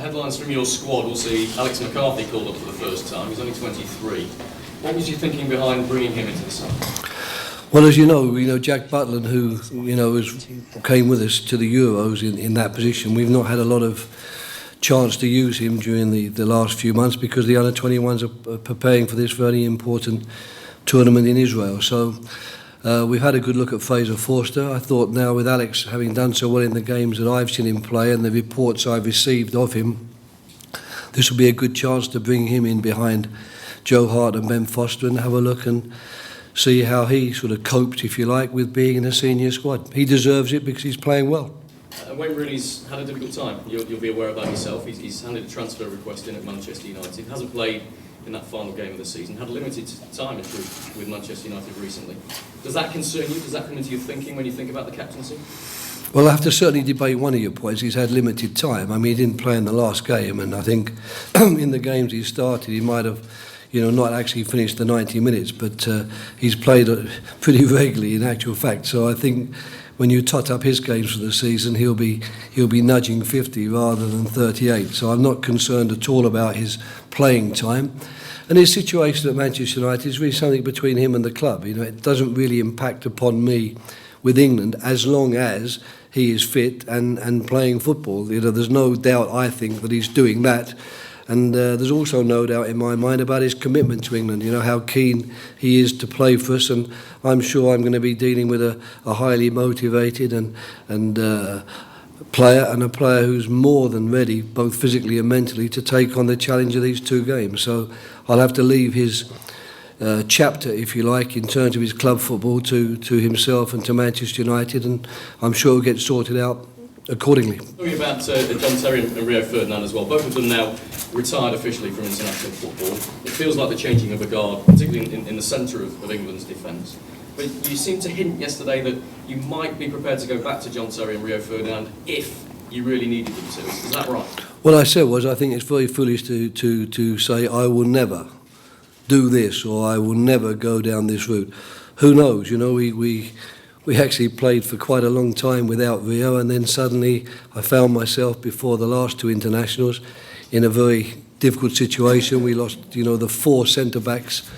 Headlines from your squad will see Alex McCarthy called up for the first time. He's only 23. What was your thinking behind bringing him into the side? Well, as you know, Jack Butland, who came with us to the Euros in that position. We've not had a lot of chance to use him during the last few months because the under-21s are preparing for this very important tournament in Israel. So we've had a good look at Fraser Forster. I thought now with Alex having done so well in the games that I've seen him play and the reports I've received of him, this will be a good chance to bring him in behind Joe Hart and Ben Foster and have a look and see how he sort of coped, if you like, with being in a senior squad. He deserves it because he's playing well. Wayne Rooney's had a difficult time. You'll be aware of that yourself. He's handed a transfer request in at Manchester United. Hasn't played in that final game of the season. Had limited time with Manchester United recently. Does that concern you? Does that come into your thinking when you think about the captaincy? Well, I have to certainly debate one of your points. He's had limited time. I mean, he didn't play in the last game, and I think in the games he started, he might have, not actually finished the 90 minutes, but he's played pretty regularly in actual fact. So I think when you tot up his games for the season, he'll be nudging 50 rather than 38. So I'm not concerned at all about his playing time. And his situation at Manchester United is really something between him and the club. It doesn't really impact upon me with England as long as he is fit and playing football. There's no doubt, I think, that he's doing that. And there's also no doubt in my mind about his commitment to England, how keen he is to play for us. And I'm sure I'm going to be dealing with a highly motivated and player, and a player who's more than ready, both physically and mentally, to take on the challenge of these two games. So I'll have to leave his chapter, if you like, in terms of his club football to himself and to Manchester United, and I'm sure it'll get sorted out accordingly. Talking about John Terry and Rio Ferdinand as well, both of them now retired officially from international football. It feels like the changing of a guard, particularly in the centre of England's defence. But you seemed to hint yesterday that you might be prepared to go back to John Terry and Rio Ferdinand if you really needed them to. Is that right? What I said was I think it's very foolish to say I will never do this or I will never go down this route. Who knows? We actually played for quite a long time without Rio, and then suddenly I found myself before the last two internationals in a very difficult situation. We lost, the four centre-backs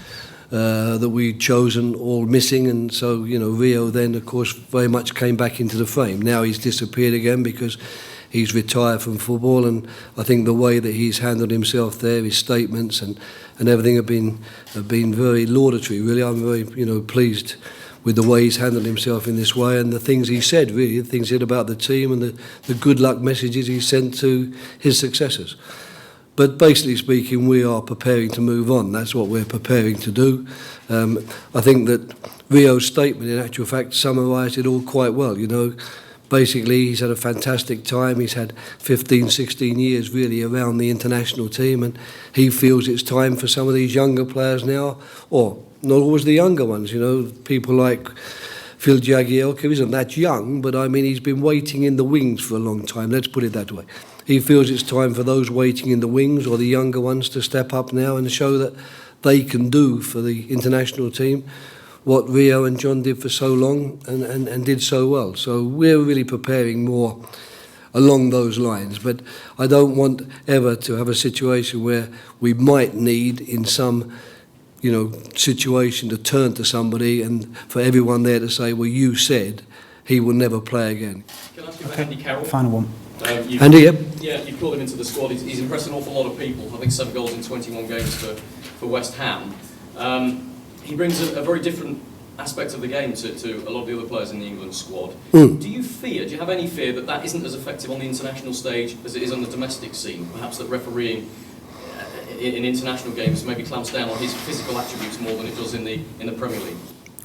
that we'd chosen, all missing, and so, Rio then, of course, very much came back into the frame. Now he's disappeared again because he's retired from football, and I think the way that he's handled himself there, his statements and everything have been very laudatory, really. I'm very, pleased with the way he's handled himself in this way and the things he said, really, the things he said about the team and the good luck messages he sent to his successors. But basically speaking, we are preparing to move on. That's what we're preparing to do. I think that Rio's statement, in actual fact, summarised it all quite well. Basically, he's had a fantastic time. He's had 15, 16 years really around the international team, and he feels it's time for some of these younger players now, or not always the younger ones, people like Phil Jagielka isn't that young, but I mean he's been waiting in the wings for a long time, let's put it that way. He feels it's time for those waiting in the wings or the younger ones to step up now and show that they can do for the international team what Rio and John did for so long and did so well. So we're really preparing more along those lines, but I don't want ever to have a situation where we might need in some situation to turn to somebody and for everyone there to say, well, you said he will never play again. Can I ask you about Andy Carroll? Final one. Andy, yep. Yeah, you called him into the squad. He's impressed an awful lot of people. I think 7 goals in 21 games for West Ham. He brings a very different aspect of the game to a lot of the other players in the England squad. Do you have any fear that isn't as effective on the international stage as it is on the domestic scene? Perhaps that refereeing in international games maybe clamps down on his physical attributes more than it does in the Premier League?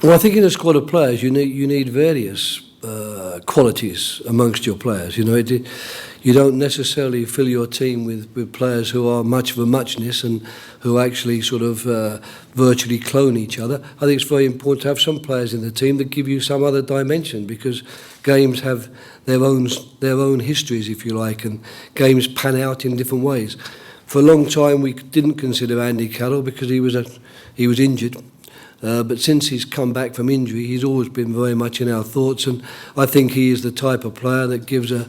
Well, I think in a squad of players you need various qualities amongst your players. You don't necessarily fill your team with players who are much of a muchness and who actually sort of virtually clone each other. I think it's very important to have some players in the team that give you some other dimension, because games have their own histories, if you like, and games pan out in different ways. For a long time we didn't consider Andy Carroll because he was injured. But since he's come back from injury, he's always been very much in our thoughts, and I think he is the type of player that gives a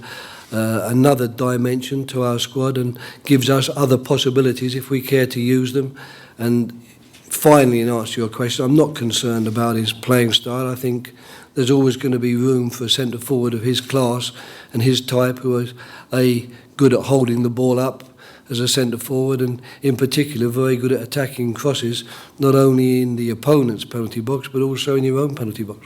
another dimension to our squad and gives us other possibilities if we care to use them. And finally, in answer to your question, I'm not concerned about his playing style. I think there's always going to be room for a centre forward of his class and his type, who is good at holding the ball up as a centre forward, and in particular very good at attacking crosses, not only in the opponent's penalty box but also in your own penalty box.